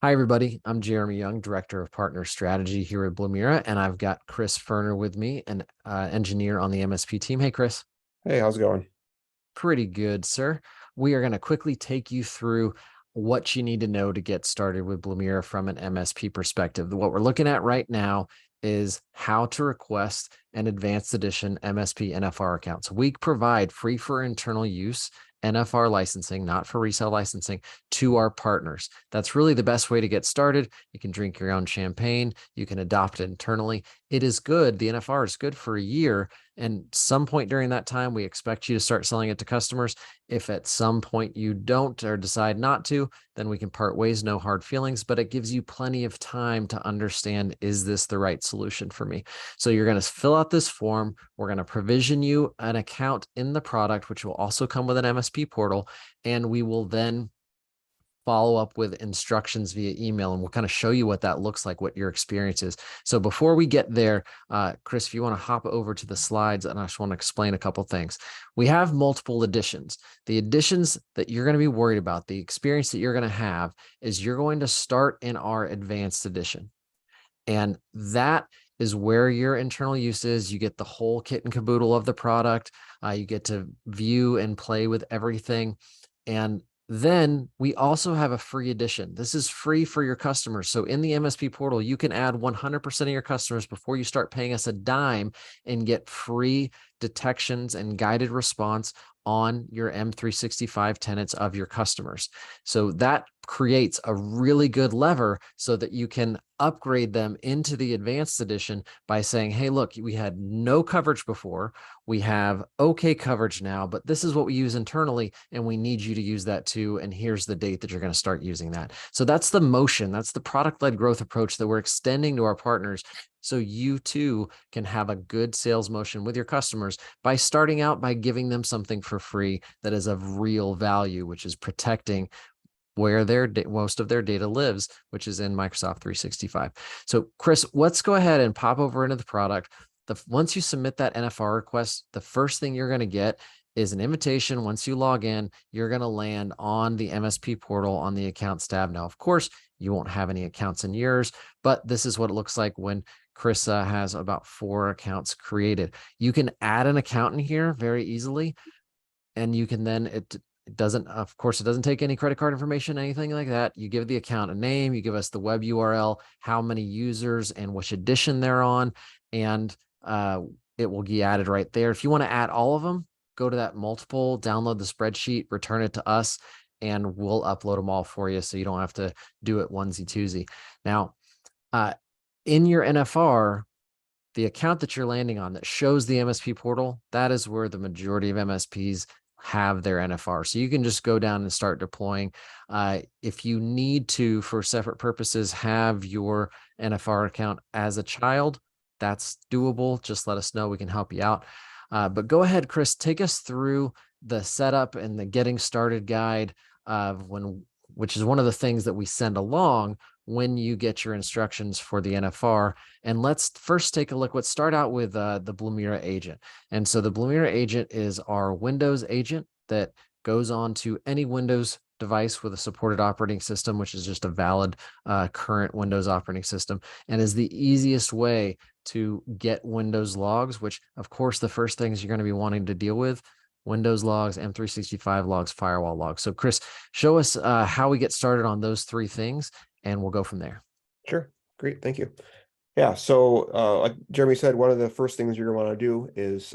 Hi, everybody. I'm Jeremy Young, Director of Partner Strategy here at Blumira, and I've got Chris Ferner with me, an engineer on the MSP team. Hey, Chris. Hey, how's it going? Pretty good, sir. We are going to quickly take you through what you need to know to get started with Blumira from an MSP perspective. What we're looking at right now is how to request an advanced edition MSP NFR account. So we provide free for internal use NFR licensing, not for resale licensing, to our partners. That's really the best way to get started. You can drink your own champagne. You can adopt it internally. It is good. The NFR is good for a year. And some point during that time, we expect you to start selling it to customers. If at some point you don't or decide not to, then we can part ways, no hard feelings, but it gives you plenty of time to understand, is this the right solution for me? So you're going to fill out this form. We're going to provision you an account in the product, which will also come with an MSP portal. And we will then follow up with instructions via email, and we'll kind of show you what that looks like, what your experience is. So before we get there, Chris, if you want to hop over to the slides, and I just want to explain a couple things. We have multiple editions. The editions that you're going to be worried about, the experience that you're going to have, is you're going to start in our advanced edition. And that is where your internal use is. You get the whole kit and caboodle of the product. You get to view and play with everything. And then we also have a free edition. This is free for your customers. So in the MSP portal, you can add 100% of your customers before you start paying us a dime and get free detections and guided response on your M365 tenants of your customers. So that creates a really good lever so that you can upgrade them into the advanced edition by saying, hey, look, we had no coverage before. We have okay coverage now, but this is what we use internally, and we need you to use that too. And here's the date that you're going to start using that. So that's the motion. That's the product-led growth approach that we're extending to our partners. So you too can have a good sales motion with your customers by starting out by giving them something for free that is of real value, which is protecting where most of their data lives, which is in Microsoft 365. So Chris, let's go ahead and pop over into the product. Once you submit that NFR request, the first thing you're going to get is an invitation. Once you log in, you're going to land on the MSP portal on the accounts tab. Now, of course, you won't have any accounts in yours, but this is what it looks like when Chris has about 4 accounts created. You can add an account in here very easily, and you can then, it doesn't, of course, it doesn't take any credit card information, anything like that. You give the account a name, you give us the web URL, how many users and which edition they're on, and it will be added right there. If you want to add all of them, go to that multiple, download the spreadsheet, return it to us, and we'll upload them all for you so you don't have to do it onesie twosie. Now, in your NFR, the account that you're landing on that shows the MSP portal, that is where the majority of MSPs have their NFR. So you can just go down and start deploying. If you need to, for separate purposes, have your NFR account as a child, that's doable. Just let us know. We can help you out. But go ahead, Chris, take us through the setup and the getting started guide of which is one of the things that we send along when you get your instructions for the NFR. And let's first take a look. Let's start out with the Blumira agent. And so the Blumira agent is our Windows agent that goes on to any Windows device with a supported operating system, which is just a valid current Windows operating system, and is the easiest way to get Windows logs, which of course the first things you're going to be wanting to deal with: Windows logs, M365 logs, firewall logs. So Chris, show us how we get started on those 3 things, and we'll go from there. Sure. Great. Thank you. Yeah. So, like Jeremy said, one of the first things you're going to want to do is,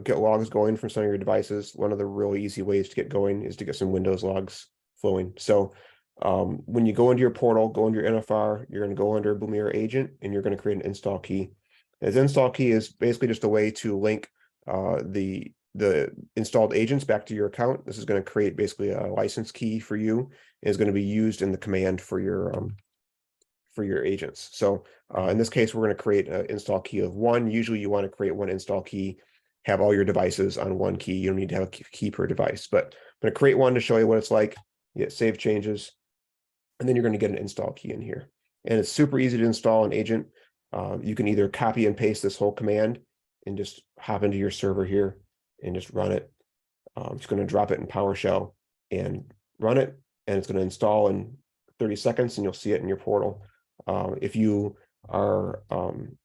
get logs going from some of your devices. One of the really easy ways to get going is to get some Windows logs flowing. So, when you go into your portal, go into your NFR, you're going to go under Blumira agent, and you're going to create an install key. This install key is basically just a way to link the installed agents back to your account. This is going to create basically a license key for you, and is going to be used in the command for your agents. So in this case, we're going to create an install key of 1. Usually you want to create 1 install key, have all your devices on 1 key. You don't need to have a key per device, but I'm going to create 1 to show you what it's like. You hit save changes, and then you're going to get an install key in here. And it's super easy to install an agent. You can either copy and paste this whole command and just hop into your server here and just run it. I'm just going to drop it in PowerShell and run it, and it's going to install in 30 seconds and you'll see it in your portal. If you are an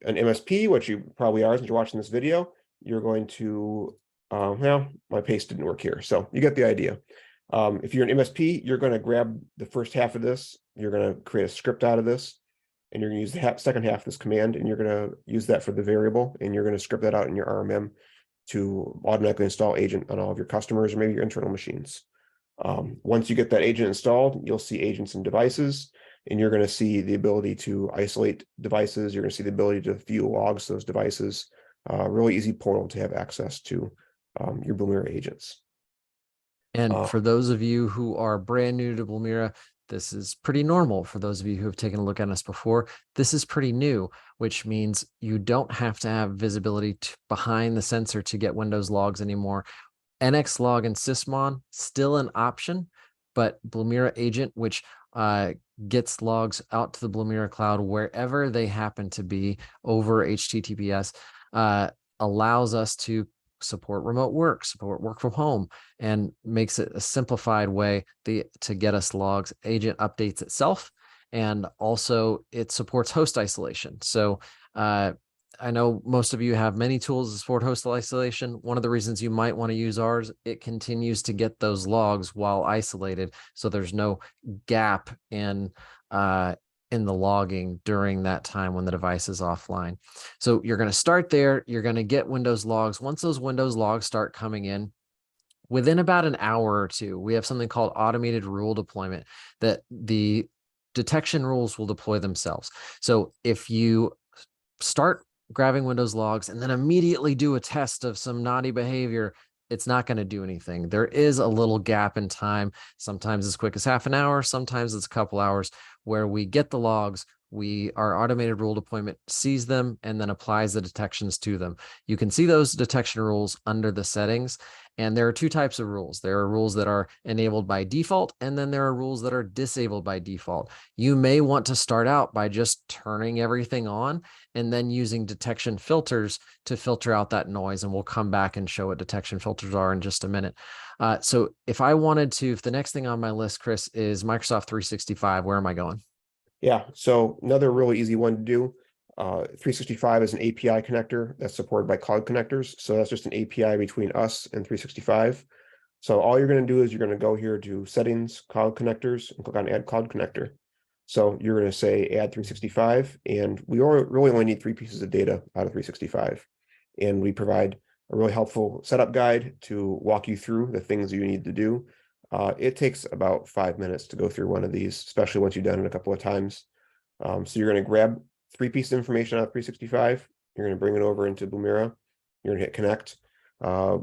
MSP, which you probably are since you're watching this video, you're going to, well, my paste didn't work here, so you get the idea. If you're an MSP, you're going to grab the first half of this, you're going to create a script out of this, and you're going to use the second half of this command, and you're going to use that for the variable, and you're going to script that out in your RMM to automatically install agent on all of your customers or maybe your internal machines. Once you get that agent installed, you'll see agents and devices, and you're going to see the ability to isolate devices. You're going to see the ability to view logs to those devices. Really easy portal to have access to your Blumira agents. And for those of you who are brand new to Blumira, this is pretty normal. For those of you who have taken a look at us before, this is pretty new, which means you don't have to have visibility behind the sensor to get Windows logs anymore. NXLog and Sysmon, still an option, but Blumira Agent, which gets logs out to the Blumira cloud wherever they happen to be over HTTPS, allows us to support remote work, support work from home, and makes it a simplified way to get us logs. Agent updates itself, and also it supports host isolation. So I know most of you have many tools to support host isolation. One of the reasons you might want to use ours, it continues to get those logs while isolated, so there's no gap in the logging during that time when the device is offline. So you're going to start there. You're going to get Windows logs. Once those Windows logs start coming in, within about an hour or two, we have something called automated rule deployment that the detection rules will deploy themselves. So if you start grabbing Windows logs and then immediately do a test of some naughty behavior, it's not going to do anything. There is a little gap in time, sometimes as quick as half an hour, sometimes it's a couple hours, where we get the logs, our automated rule deployment sees them and then applies the detections to them. You can see those detection rules under the settings, and there are two types of rules. There are rules that are enabled by default, and then there are rules that are disabled by default. You may want to start out by just turning everything on and then using detection filters to filter out that noise, and we'll come back and show what detection filters are in just a minute. So if the next thing on my list, Chris, is Microsoft 365, where am I going? Yeah, so another really easy one to do. 365 is an API connector that's supported by cloud connectors. So that's just an API between us and 365. So all you're going to do is you're going to go here to settings, cloud connectors, and click on add cloud connector. So you're going to say add 365, and we really only need 3 pieces of data out of 365. And we provide a really helpful setup guide to walk you through the things you need to do. It takes about 5 minutes to go through one of these, especially once you've done it a couple of times. So you're going to grab 3 pieces of information out of 365. You're going to bring it over into Blumira. You're going to hit connect.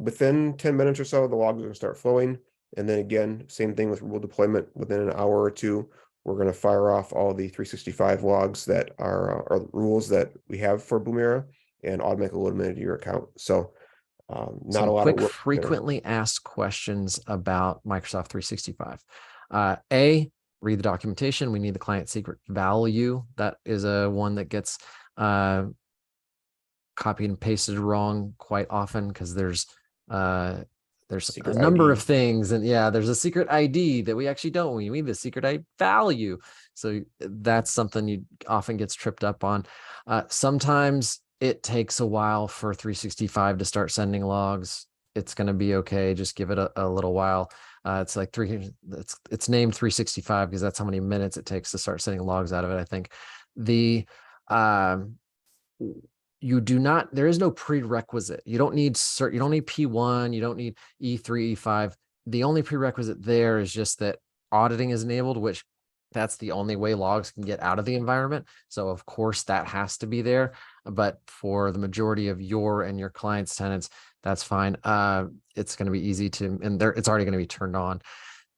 Within 10 minutes or so, the logs are going to start flowing. And then again, same thing with rule deployment. Within an hour or two, we're going to fire off all the 365 logs that are rules that we have for Blumira and automatically load them into your account. So not Some a lot quick of work there. frequently asked questions about Microsoft 365. Read the documentation. We need the client secret value. That is one that gets copied and pasted wrong quite often, because there's Secret a number ID. of things, and yeah, there's a secret ID that we actually don't. We need the secret ID value. So that's something you often gets tripped up on. Sometimes it takes a while for 365 to start sending logs. It's going to be okay. Just give it a little while. It's like it's named 365 because that's how many minutes it takes to start sending logs out of it. I think there is no prerequisite. You don't need P1, you don't need E3, E5. The only prerequisite there is just that auditing is enabled, which that's the only way logs can get out of the environment. So of course that has to be there, but for the majority of your clients' tenants, that's fine. It's going to be easy it's already going to be turned on.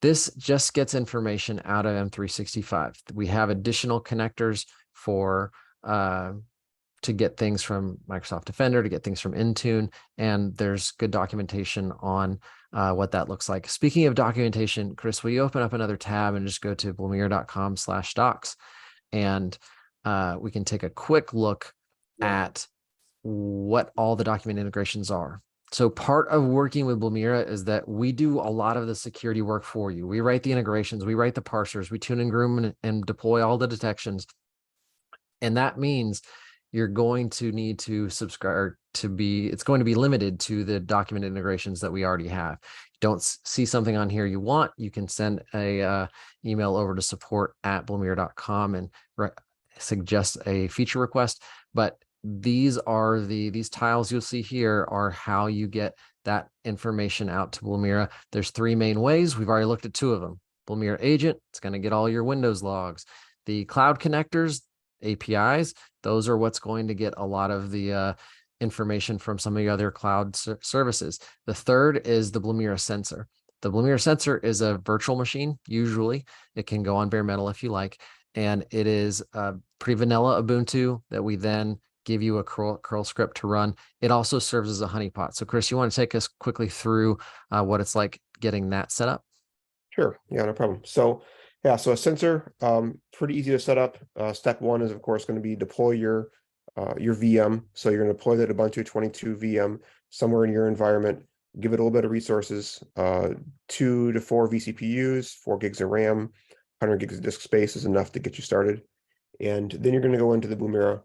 This just gets information out of M365. We have additional connectors to get things from Microsoft Defender, to get things from Intune, and there's good documentation on what that looks like. Speaking of documentation, Chris, will you open up another tab and just go to blumira.com/docs, and we can take a quick look at what all the document integrations are. So part of working with Blumira is that we do a lot of the security work for you. We write the integrations, we write the parsers, we tune and groom and deploy all the detections. And that means you're going to need to subscribe to be, it's going to be limited to the document integrations that we already have. Don't see something on here you want, you can send a email over to support@blumira.com and suggest a feature request. But these are these tiles you'll see here are how you get that information out to Blumira. There's three main ways. We've already looked at two of them. Blumira agent, it's going to get all your Windows logs. The cloud connectors, APIs, those are what's going to get a lot of the information from some of the other cloud services. The third is the Blumira sensor. The Blumira sensor is a virtual machine. Usually it can go on bare metal if you like. And it is pretty vanilla Ubuntu that we then give you a curl script to run. It also serves as a honeypot. So Chris, you want to take us quickly through what it's like getting that set up? Sure. Yeah, no problem. So yeah, so a sensor, pretty easy to set up. Step one is of course going to be deploy your VM. So you're going to deploy that Ubuntu 22 VM somewhere in your environment. Give it a little bit of resources, 2 to 4 vCPUs, 4 gigs of RAM, 100 gigs of disk space is enough to get you started. And then you're going to go into the Blumira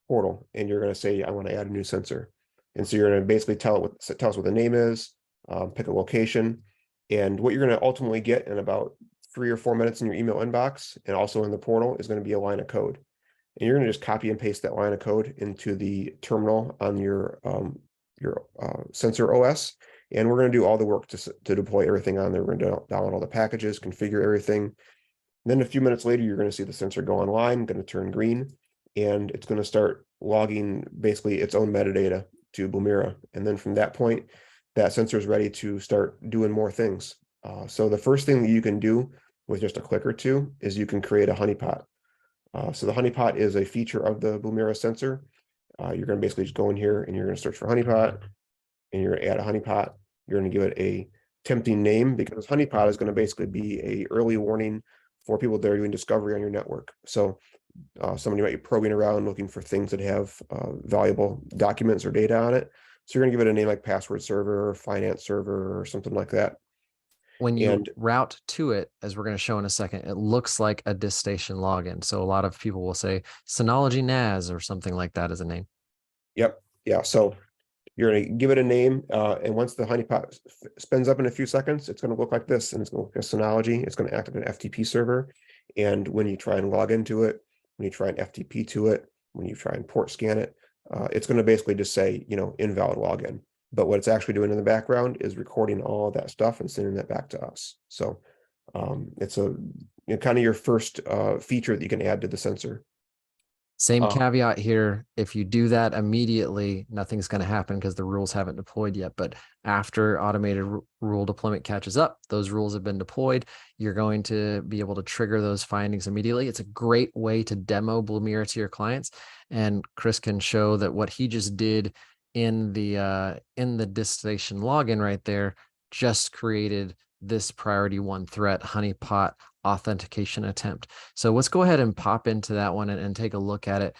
portal and you're going to say, I want to add a new sensor. And so you're going to basically tell us what the name is, pick a location, and what you're going to ultimately get in about 3 or 4 minutes in your email inbox and also in the portal is going to be a line of code. And you're going to just copy and paste that line of code into the terminal on your sensor OS. And we're going to do all the work to deploy everything on there. We're going to download all the packages, configure everything. And then a few minutes later, you're going to see the sensor go online, going to turn green, and it's going to start logging basically its own metadata to Blumira. And then from that point, that sensor is ready to start doing more things. So the first thing that you can do with just a click or two is you can create a honeypot. So the honeypot is a feature of the Blumira sensor. You're going to basically just go in here and you're going to search for honeypot and you're going to add a honeypot. You're going to give it a tempting name because honeypot is going to basically be a early warning for people that are doing discovery on your network. So somebody might be probing around looking for things that have valuable documents or data on it. So you're going to give it a name like password server or finance server or something like that. When you And route to it, as we're going to show in a second, it looks like a disk station login. So a lot of people will say Synology NAS or something like that as a name. yep, yeah. So you're going to give it a name, and once the honeypot spins up in a few seconds, it's going to look like this, and it's going to look like a Synology. It's going to act like an FTP server, and when you try and log into it, when you try and FTP to it, when you try and port scan it, it's going to basically just say, invalid login. But what it's actually doing in the background is recording all that stuff and sending that back to us. So it's kind of your first feature that you can add to the sensor. Same caveat here. If you do that immediately, nothing's going to happen because the rules haven't deployed yet. But after automated rule deployment catches up, those rules have been deployed. You're going to be able to trigger those findings immediately. It's a great way to demo Blumira to your clients. And Chris can show that what he just did in the disk station login right there just created this priority one threat honeypot authentication attempt. So let's go ahead and pop into that one and take a look at it.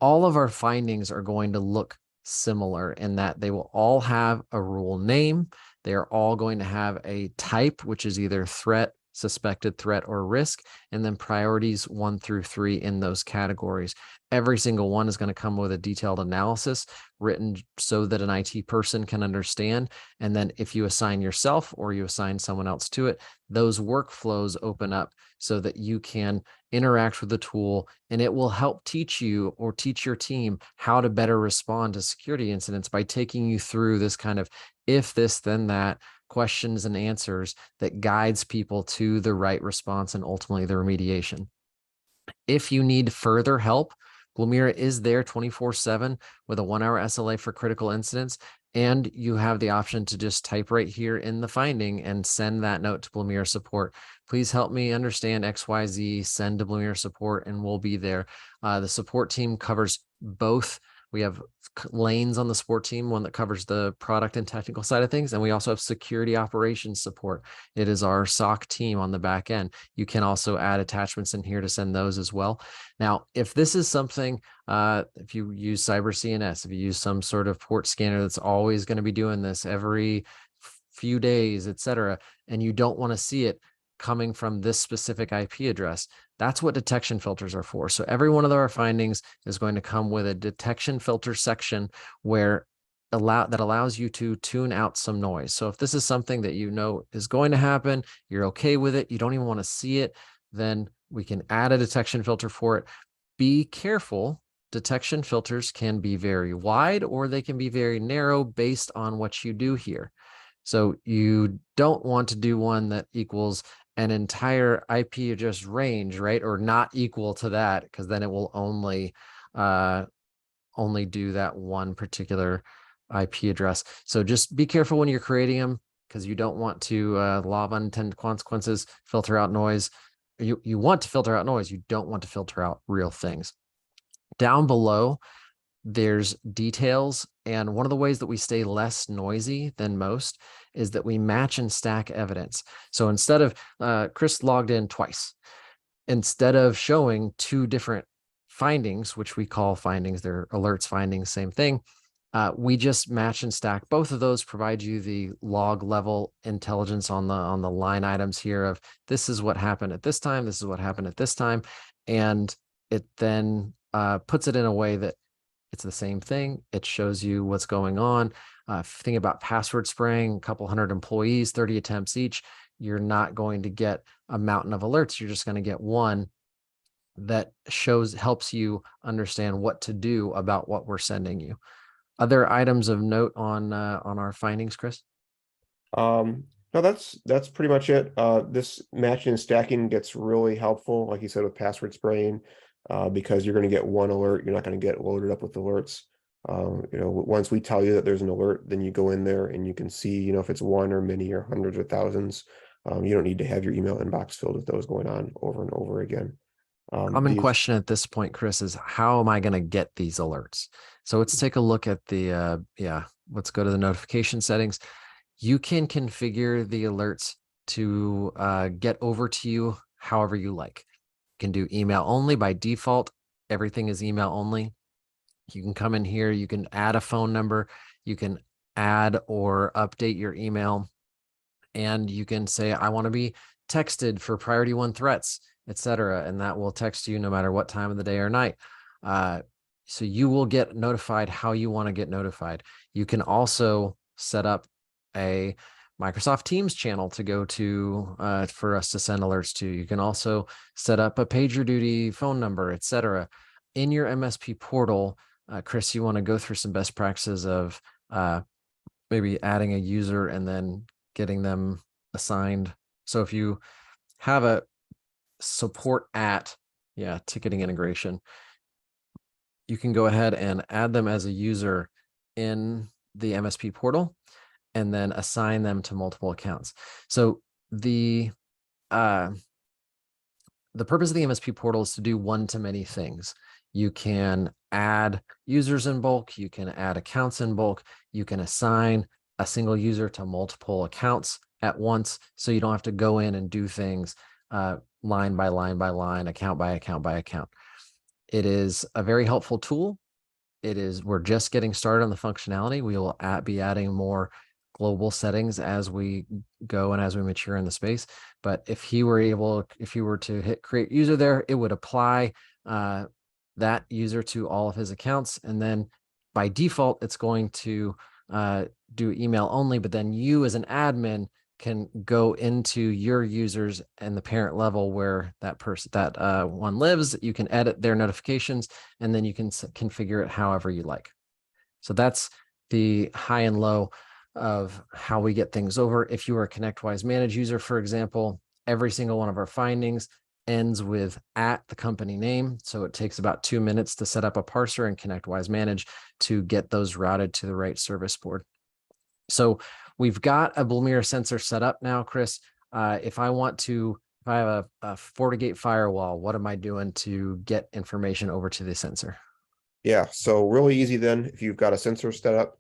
All of our findings are going to look similar in that they will all have a rule name. They are all going to have a type, which is either threat, suspected threat, or risk, and then priorities 1 through 3 in those categories. Every single one is going to come with a detailed analysis written so that an IT person can understand. And then if you assign yourself or you assign someone else to it, those workflows open up so that you can interact with the tool, and it will help teach you or teach your team how to better respond to security incidents by taking you through this kind of if this, then that questions and answers that guides people to the right response and ultimately the remediation. If you need further help, Blumira is there 24/7 with a 1-hour SLA for critical incidents. And you have the option to just type right here in the finding and send that note to Blumira support. Please help me understand XYZ, send to Blumira support, and we'll be there. The support team covers both We have lanes on the support team, one that covers the product and technical side of things. And we also have security operations support. It is our SOC team on the back end. You can also add attachments in here to send those as well. Now, if this is something, if you use Cyber CNS, if you use some sort of port scanner that's always going to be doing this every few days, et cetera, and you don't want to see it coming from this specific IP address, that's what detection filters are for. So every one of our findings is going to come with a detection filter section where that allows you to tune out some noise. So if this is something that you know is going to happen, you're okay with it, you don't even want to see it, then we can add a detection filter for it. Be careful. Detection filters can be very wide or they can be very narrow based on what you do here. So you don't want to do one that equals an entire IP address range, right? Or not equal to that, because then it will only do that one particular IP address. So just be careful when you're creating them, because you don't want to law of unintended consequences, filter out noise. You want to filter out noise. You don't want to filter out real things. Down below, there's details. And one of the ways that we stay less noisy than most is that we match and stack evidence. So instead of Chris logged in twice, instead of showing two different findings, which we call findings, they're alerts, findings, same thing. We just match and stack both of those, provide you the log level intelligence on the line items here of this is what happened at this time, this is what happened at this time, and it then puts it in a way that it's the same thing. It shows you what's going on. Think about password spraying, a couple hundred employees, 30 attempts each. You're not going to get a mountain of alerts. You're just going to get one that helps you understand what to do about what we're sending you. Other items of note on our findings, Chris? No, that's pretty much it. This matching and stacking gets really helpful, like you said, with password spraying, because you're going to get one alert. You're not going to get loaded up with alerts. Once we tell you that there's an alert, then you go in there and you can see, if it's one or many or hundreds or thousands. You don't need to have your email inbox filled with those going on over and over again. Common question at this point, Chris, is how am I going to get these alerts? So let's take a look at the, let's go to the notification settings. You can configure the alerts to get over to you however you like. You can do email only by default. Everything is email only. You can come in here, you can add a phone number, you can add or update your email, and you can say, I want to be texted for priority 1 threats, etc. And that will text you no matter what time of the day or night. So you will get notified how you want to get notified. You can also set up a Microsoft Teams channel to go to for us to send alerts to. You can also set up a PagerDuty phone number, etc. In your MSP portal, Chris, you want to go through some best practices of maybe adding a user and then getting them assigned. So if you have a support at ticketing integration, you can go ahead and add them as a user in the MSP portal and then assign them to multiple accounts. So the purpose of the MSP portal is to do one-to-many things. You can add users in bulk, you can add accounts in bulk, you can assign a single user to multiple accounts at once, so you don't have to go in and do things line by line by line, account by account by account. It is a very helpful tool. We're just getting started on the functionality. We will be adding more global settings as we go and as we mature in the space. But if you were to hit create user there, it would apply that user to all of his accounts. And then by default, it's going to do email only, but then you as an admin can go into your users and the parent level where that one lives. You can edit their notifications, and then you can configure it however you like. So that's the high and low of how we get things over. If you are a ConnectWise Manage user, for example, every single one of our findings ends with at the company name. So it takes about 2 minutes to set up a parser and ConnectWise Manage to get those routed to the right service board. So we've got a Blumira sensor set up now, Chris. If I have a FortiGate firewall, what am I doing to get information over to the sensor? Yeah, so really easy then, if you've got a sensor set up.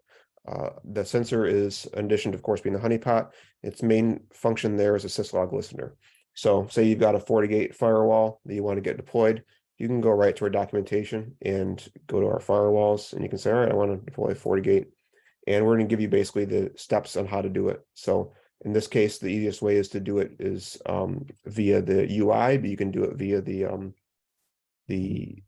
The sensor is, in addition to, of course, being the honeypot, its main function there is a syslog listener. So say you've got a FortiGate firewall that you want to get deployed, you can go right to our documentation and go to our firewalls, and you can say, all right, I want to deploy FortiGate. And we're going to give you basically the steps on how to do it. So in this case, the easiest way is to do it is via the UI, but you can do it via the CLI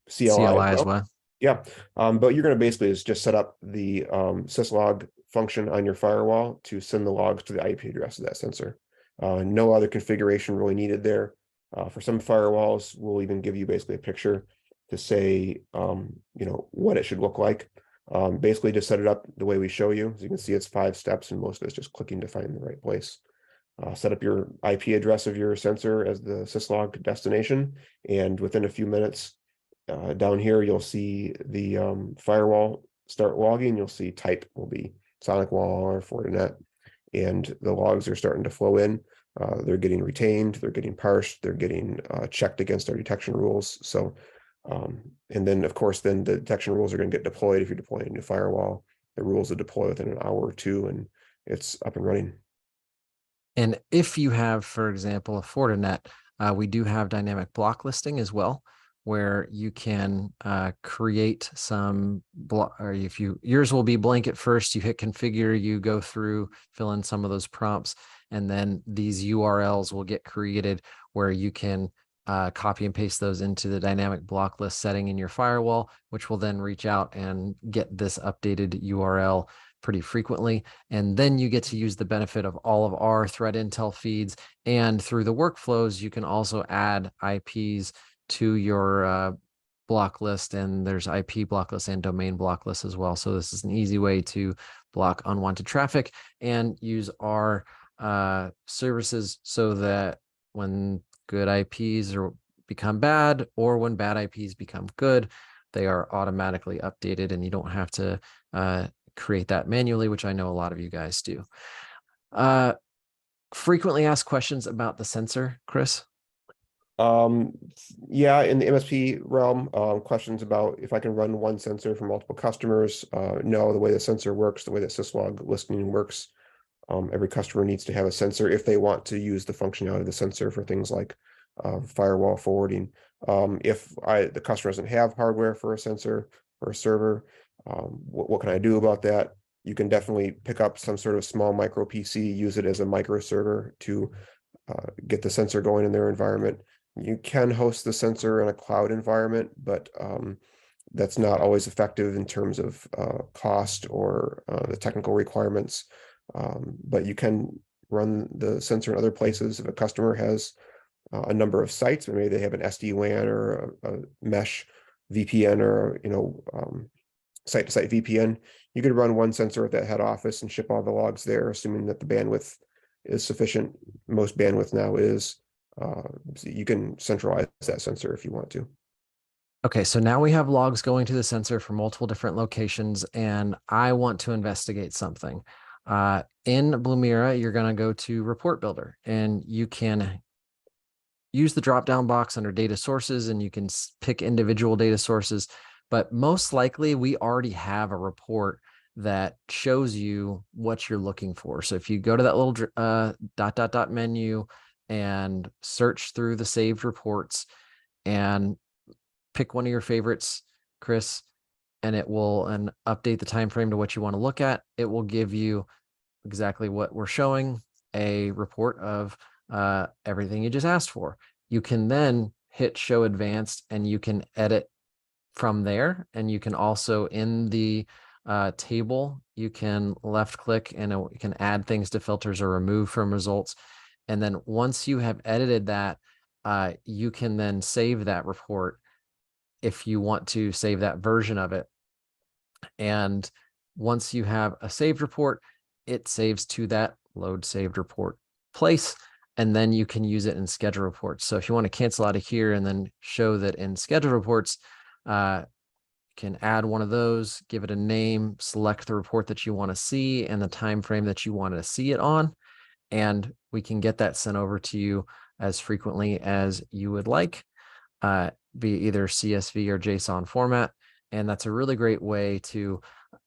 as CLI as well. well. Yeah, but you're going to basically is just set up the syslog function on your firewall to send the logs to the IP address of that sensor. No other configuration really needed there. For some firewalls, we'll even give you basically a picture to say, what it should look like. Basically, just set it up the way we show you. As you can see, it's 5 steps, and most of it's just clicking to find the right place. Set up your IP address of your sensor as the syslog destination, and within a few minutes, down here, you'll see the firewall start logging. You'll see type will be SonicWall or Fortinet, and the logs are starting to flow in. They're getting retained, they're getting parsed, they're getting checked against our detection rules. So, and then of course, then the detection rules are going to get deployed if you're deploying a new firewall. The rules will deploy within an hour or two, and it's up and running. And if you have, for example, a Fortinet, we do have dynamic block listing as well, where you can create some block, or if yours will be blank at first, you hit configure, you go through, fill in some of those prompts, and then these URLs will get created where you can copy and paste those into the dynamic block list setting in your firewall, which will then reach out and get this updated URL pretty frequently. And then you get to use the benefit of all of our threat intel feeds. And through the workflows, you can also add IPs to your block list. And there's IP block list and domain block list as well. So this is an easy way to block unwanted traffic and use our services so that when good IPs become bad, or when bad IPs become good, they are automatically updated and you don't have to create that manually, which I know a lot of you guys do. Frequently asked questions about the sensor, Chris? Yeah, in the MSP realm, questions about if I can run one sensor for multiple customers. No, the way the sensor works, the way that syslog listening works, every customer needs to have a sensor if they want to use the functionality of the sensor for things like firewall forwarding. If the customer doesn't have hardware for a sensor or a server, what can I do about that? You can definitely pick up some sort of small micro PC, use it as a micro server to get the sensor going in their environment. You can host the sensor in a cloud environment, but that's not always effective in terms of cost or the technical requirements. But you can run the sensor in other places. If a customer has a number of sites, or maybe they have an SD-WAN or a mesh VPN, or site-to-site VPN, you could run one sensor at that head office and ship all the logs there, assuming that the bandwidth is sufficient. Most bandwidth now is. So you can centralize that sensor if you want to. Okay, so now we have logs going to the sensor from multiple different locations, and I want to investigate something. In Blumira, you're going to go to Report Builder, and you can use the drop-down box under data sources, and you can pick individual data sources. But most likely, we already have a report that shows you what you're looking for. So if you go to that little menu and search through the saved reports and pick one of your favorites, Chris, and it will update the time frame to what you want to look at. It will give you exactly what we're showing, a report of everything you just asked for. You can then hit show advanced and you can edit from there. And you can also, in the table, you can left click and you can add things to filters or remove from results. And then once you have edited that, you can then save that report if you want to save that version of it. And once you have a saved report, it saves to that load saved report place, and then you can use it in schedule reports. So if you want to cancel out of here and then show that in schedule reports, you can add one of those, give it a name, select the report that you want to see and the time frame that you want to see it on, and we can get that sent over to you as frequently as you would like, be either CSV or JSON format. And that's a really great way to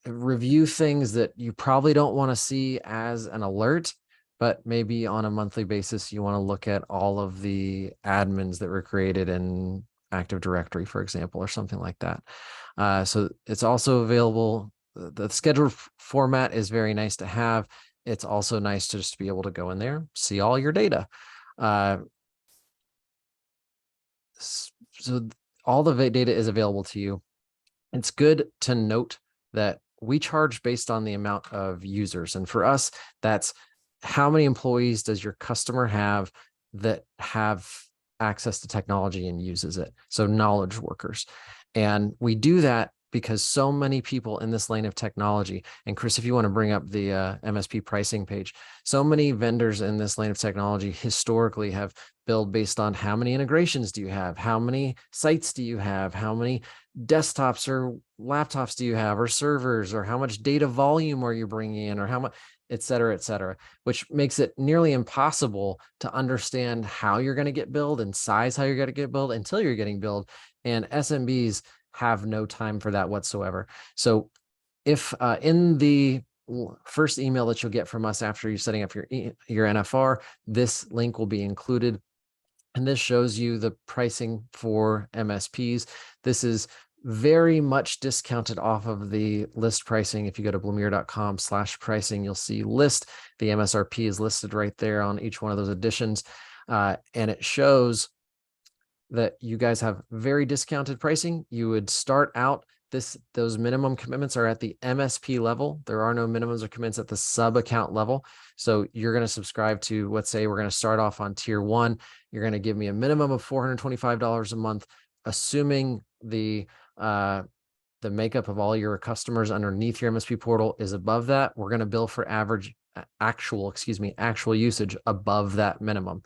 review things that you probably don't want to see as an alert, but maybe on a monthly basis, you want to look at all of the admins that were created in Active Directory, for example, or something like that. So it's also available. The scheduled format is very nice to have. It's also nice to just be able to go in there, see all your data. So all the data is available to you. It's good to note that we charge based on the amount of users. And for us, that's how many employees does your customer have that have access to technology and uses it? So knowledge workers. And we do that because so many people in this lane of technology, and Chris, if you want to bring up the MSP pricing page, so many vendors in this lane of technology historically have billed based on how many integrations do you have? How many sites do you have? How many desktops or laptops do you have, or servers, or how much data volume are you bringing in, or how much, et cetera, which makes it nearly impossible to understand how you're going to get billed and size how you're going to get billed until you're getting billed. And SMBs have no time for that whatsoever. So if in the first email that you'll get from us after you're setting up your NFR, this link will be included. And this shows you the pricing for MSPs. This is very much discounted off of the list pricing. If you go to blumira.com/pricing, you'll see list. The MSRP is listed right there on each one of those editions. And it shows that you guys have very discounted pricing. You would start out those minimum commitments are at the MSP level. There are no minimums or commitments at the sub account level. So you're going to subscribe to, let's say we're going to start off on tier 1. You're going to give me a minimum of $425 a month, assuming the makeup of all your customers underneath your MSP portal is above that. We're going to bill for actual usage above that minimum.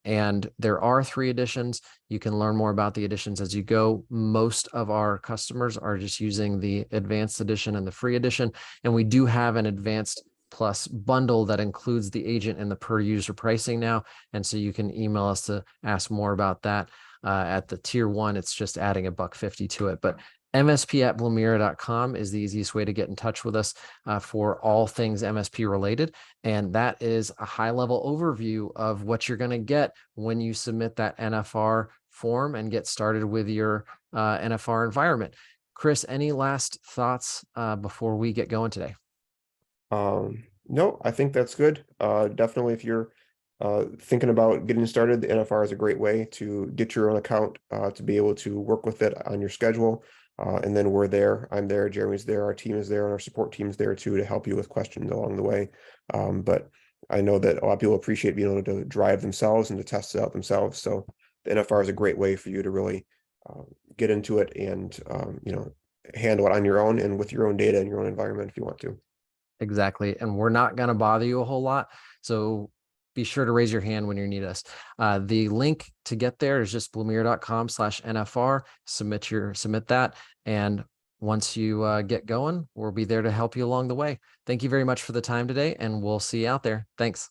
And there are 3 editions. You can learn more about the editions as you go. Most of our customers are just using the advanced edition and the free edition. And we do have an advanced plus bundle that includes the agent and the per user pricing now. And so you can email us to ask more about that. At the tier 1, it's just adding $1.50 to it. But MSP@blumira.com is the easiest way to get in touch with us for all things MSP related. And that is a high level overview of what you're going to get when you submit that NFR form and get started with your NFR environment. Chris, any last thoughts before we get going today? No, I think that's good. Definitely if you're thinking about getting started, the NFR is a great way to get your own account, to be able to work with it on your schedule. And then we're there. I'm there. Jeremy's there. Our team is there, and our support team is there too to help you with questions along the way. But I know that a lot of people appreciate being able to drive themselves and to test it out themselves. So the NFR is a great way for you to really get into it and handle it on your own and with your own data and your own environment if you want to. Exactly. And we're not going to bother you a whole lot. So be sure to raise your hand when you need us. The link to get there is just blumira.com/NFR. Submit that. And once you get going, we'll be there to help you along the way. Thank you very much for the time today, and we'll see you out there. Thanks.